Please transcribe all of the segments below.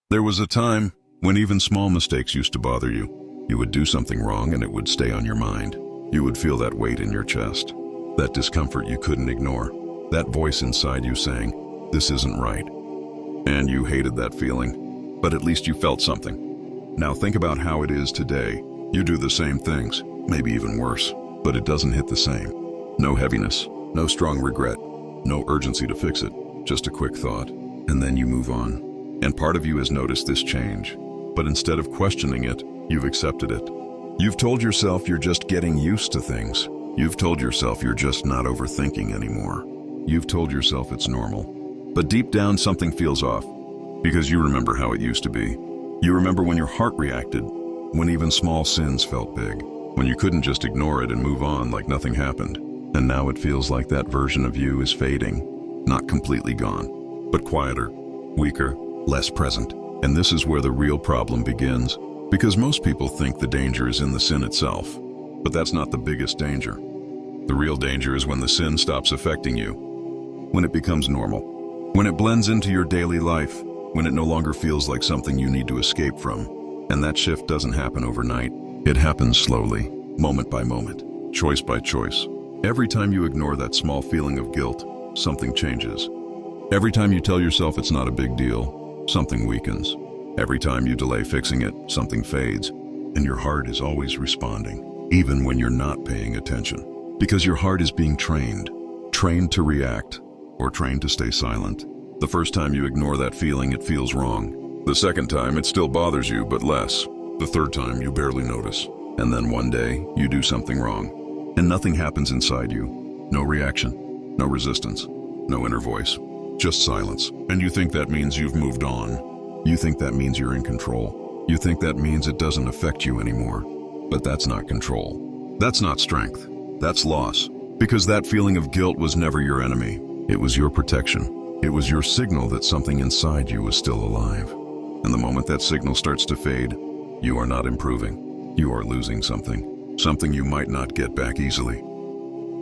There was a time when even small mistakes used to bother you. You would do something wrong and it would stay on your mind. You would feel that weight in your chest, that discomfort you couldn't ignore, that voice inside you saying, "This isn't right." And you hated that feeling, but at least you felt something. Now think about how it is today. You do the same things, maybe even worse, but it doesn't hit the same. No heaviness, no strong regret, no urgency to fix it, just a quick thought, and then you move on. And part of you has noticed this change, but instead of questioning it, you've accepted it. You've told yourself you're just getting used to things. You've told yourself you're just not overthinking anymore. You've told yourself it's normal. But deep down something feels off, because you remember how it used to be. You remember when your heart reacted, when even small sins felt big, when you couldn't just ignore it and move on like nothing happened. And now it feels like that version of you is fading, not completely gone, but quieter, weaker, less present. And this is where the real problem begins, because most people think the danger is in the sin itself. But that's not the biggest danger. The real danger is when the sin stops affecting you, when it becomes normal, when it blends into your daily life, when it no longer feels like something you need to escape from. And that shift doesn't happen overnight. It happens slowly, moment by moment, choice by choice. Every time you ignore that small feeling of guilt, something changes. Every time you tell yourself it's not a big deal, something weakens. Every time you delay fixing it, something fades. And your heart is always responding, even when you're not paying attention. Because your heart is being trained to react, or trained to stay silent. The first time you ignore that feeling, it feels wrong. The second time, it still bothers you, but less. The third time, you barely notice. And then one day, you do something wrong. And nothing happens inside you. No reaction, no resistance, no inner voice. Just silence. And you think that means you've moved on. You think that means you're in control. You think that means it doesn't affect you anymore. But that's not control. That's not strength. That's loss. Because that feeling of guilt was never your enemy. It was your protection. It was your signal that something inside you was still alive. And the moment that signal starts to fade, you are not improving. You are losing something. Something you might not get back easily.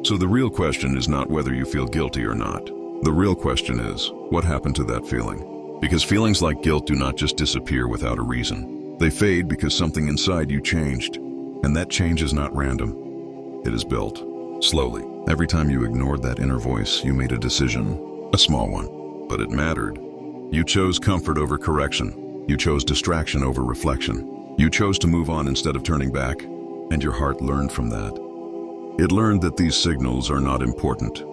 So the real question is not whether you feel guilty or not. The real question is, what happened to that feeling? Because feelings like guilt do not just disappear without a reason. They fade because something inside you changed. And that change is not random. It is built, slowly. Every time you ignored that inner voice, you made a decision, a small one. But it mattered. You chose comfort over correction. You chose distraction over reflection. You chose to move on instead of turning back. And your heart learned from that. It learned that these signals are not important.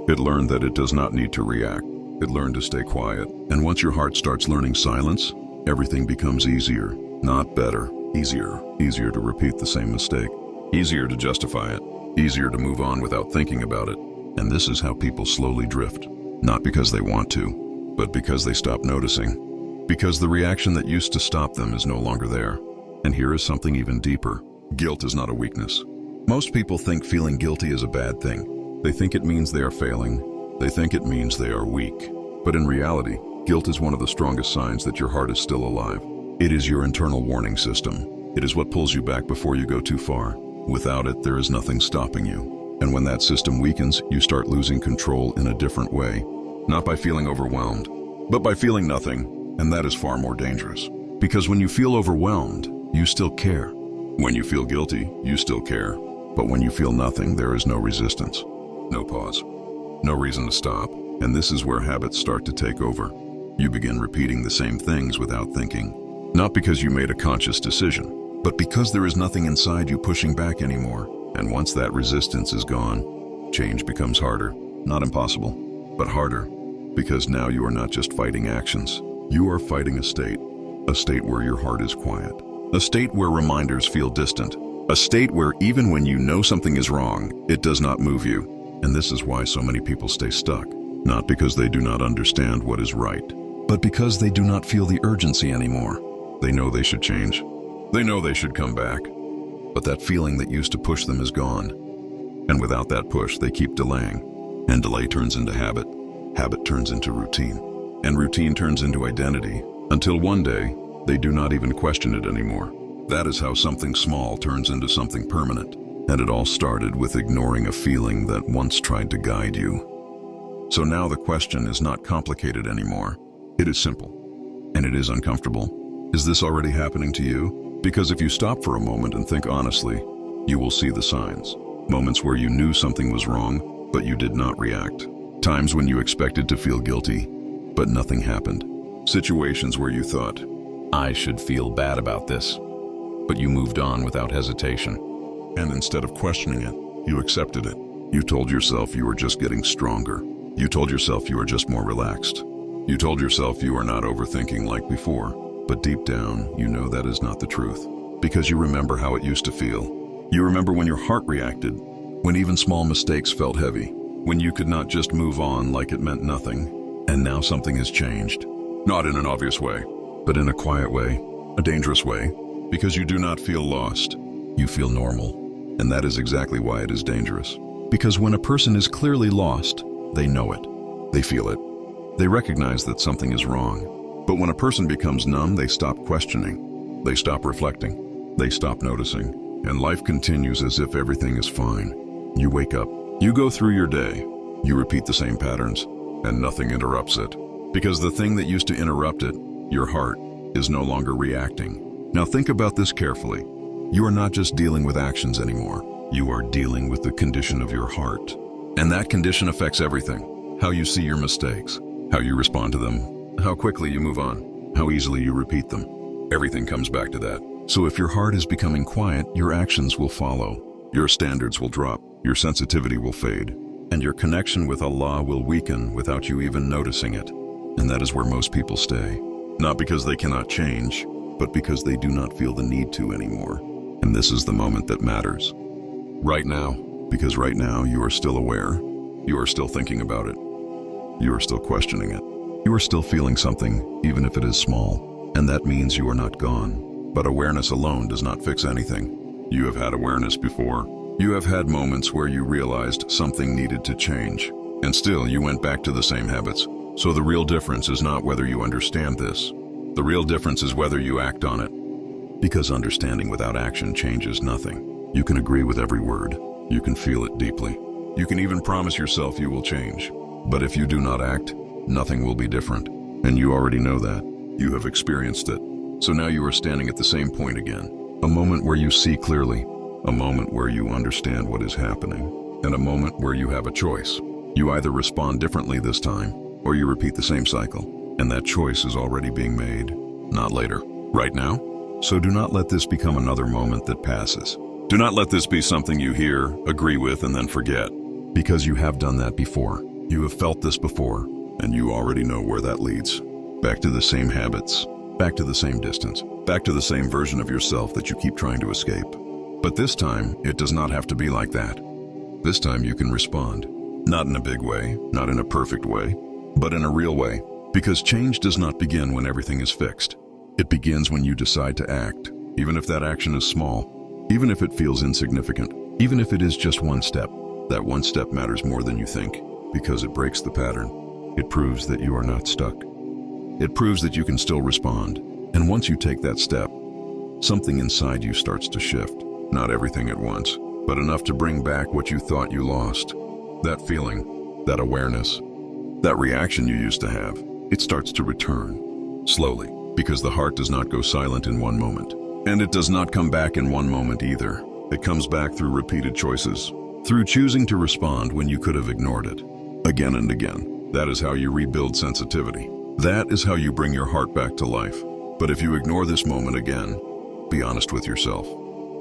It learned that it does not need to react. It learned to stay quiet. And once your heart starts learning silence, everything becomes easier, not better. Easier. Easier to repeat the same mistake. Easier to justify it. Easier to move on without thinking about it. And this is how people slowly drift. Not because they want to, but because they stop noticing. Because the reaction that used to stop them is no longer there. And here is something even deeper. Guilt is not a weakness. Most people think feeling guilty is a bad thing. They think it means they are failing. They think it means they are weak. But in reality, guilt is one of the strongest signs that your heart is still alive. It is your internal warning system. It is what pulls you back before you go too far. Without it, there is nothing stopping you. And when that system weakens, you start losing control in a different way. Not by feeling overwhelmed, but by feeling nothing. And that is far more dangerous. Because when you feel overwhelmed, you still care. When you feel guilty, you still care. But when you feel nothing, there is no resistance. No pause. No reason to stop. And this is where habits start to take over. You begin repeating the same things without thinking. Not because you made a conscious decision, but because there is nothing inside you pushing back anymore. And once that resistance is gone, change becomes harder. Not impossible, but harder. Because now you are not just fighting actions. You are fighting a state where your heart is quiet. A state where reminders feel distant. A state where even when you know something is wrong, it does not move you. And this is why so many people stay stuck. Not because they do not understand what is right, but because they do not feel the urgency anymore. They know they should change. They know they should come back. But that feeling that used to push them is gone. And without that push, they keep delaying. And delay turns into habit. Habit turns into routine. And routine turns into identity. Until one day, they do not even question it anymore. That is how something small turns into something permanent. And it all started with ignoring a feeling that once tried to guide you. So now the question is not complicated anymore. It is simple. and it is uncomfortable. Is this already happening to you? Because if you stop for a moment and think honestly, you will see the signs. Moments where you knew something was wrong, but you did not react. Times when you expected to feel guilty, but nothing happened. Situations where you thought, I should feel bad about this, but you moved on without hesitation. And instead of questioning it, you accepted it. You told yourself you were just getting stronger. You told yourself you were just more relaxed. You told yourself you are not overthinking like before, but deep down, you know that is not the truth. Because you remember how it used to feel. You remember when your heart reacted, when even small mistakes felt heavy, when you could not just move on like it meant nothing. And now something has changed. Not in an obvious way, but in a quiet way, a dangerous way, because you do not feel lost. You feel normal. And that is exactly why it is dangerous. Because when a person is clearly lost, they know it. They feel it. They recognize that something is wrong. But when a person becomes numb, they stop questioning. They stop reflecting. They stop noticing. And life continues as if everything is fine. You wake up. You go through your day. You repeat the same patterns, and nothing interrupts it. Because the thing that used to interrupt it, your heart, is no longer reacting. Now think about this carefully. You are not just dealing with actions anymore. You are dealing with the condition of your heart. And that condition affects everything. How you see your mistakes, how you respond to them, how quickly you move on, how easily you repeat them. Everything comes back to that. So if your heart is becoming quiet, your actions will follow. Your standards will drop, your sensitivity will fade, and your connection with Allah will weaken without you even noticing it. And that is where most people stay. Not because they cannot change, but because they do not feel the need to anymore. And this is the moment that matters. Right now, because right now you are still aware, you are still thinking about it, you are still questioning it, you are still feeling something, even if it is small, and that means you are not gone. But awareness alone does not fix anything. You have had awareness before. You have had moments where you realized something needed to change, and still you went back to the same habits. So the real difference is not whether you understand this. The real difference is whether you act on it. Because understanding without action changes nothing. You can agree with every word. You can feel it deeply. You can even promise yourself you will change. But if you do not act, nothing will be different. And you already know that. You have experienced it. So now you are standing at the same point again. A moment where you see clearly. A moment where you understand what is happening. And a moment where you have a choice. You either respond differently this time, or you repeat the same cycle. And that choice is already being made. Not later. Right now? So do not let this become another moment that passes. Do not let this be something you hear, agree with, and then forget. Because you have done that before. You have felt this before, and you already know where that leads. Back to the same habits, back to the same distance, back to the same version of yourself that you keep trying to escape. But this time, it does not have to be like that. This time you can respond. Not in a big way, not in a perfect way, but in a real way. Because change does not begin when everything is fixed. It begins when you decide to act, even if that action is small. Even if it feels insignificant, even if it is just one step, that one step matters more than you think, because it breaks the pattern. It proves that you are not stuck. It proves that you can still respond. And once you take that step, something inside you starts to shift. Not everything at once, but enough to bring back what you thought you lost. That feeling, that awareness, that reaction you used to have, it starts to return, slowly, because the heart does not go silent in one moment. And it does not come back in one moment either. It comes back through repeated choices, through choosing to respond when you could have ignored it. Again and again. That is how you rebuild sensitivity. That is how you bring your heart back to life. But if you ignore this moment again, be honest with yourself.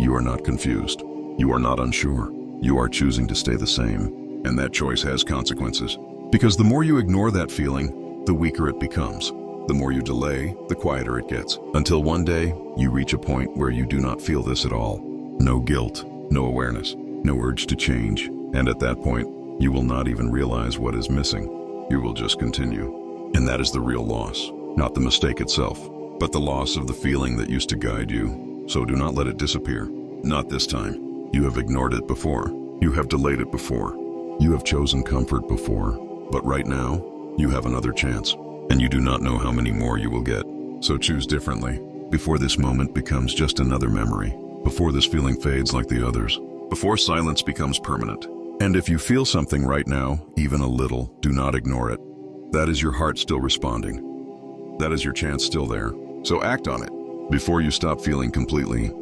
You are not confused. You are not unsure. You are choosing to stay the same. And that choice has consequences. Because the more you ignore that feeling, the weaker it becomes. The more you delay, the quieter it gets. Until one day, you reach a point where you do not feel this at all. No guilt, no awareness, no urge to change. And at that point, you will not even realize what is missing. You will just continue. And that is the real loss. Not the mistake itself, but the loss of the feeling that used to guide you. So do not let it disappear. Not this time. You have ignored it before. You have delayed it before. You have chosen comfort before. But right now, you have another chance. And you do not know how many more you will get. So choose differently, before this moment becomes just another memory, before this feeling fades like the others, before silence becomes permanent. And if you feel something right now, even a little, do not ignore it. That is your heart still responding. That is your chance still there. So act on it before you stop feeling completely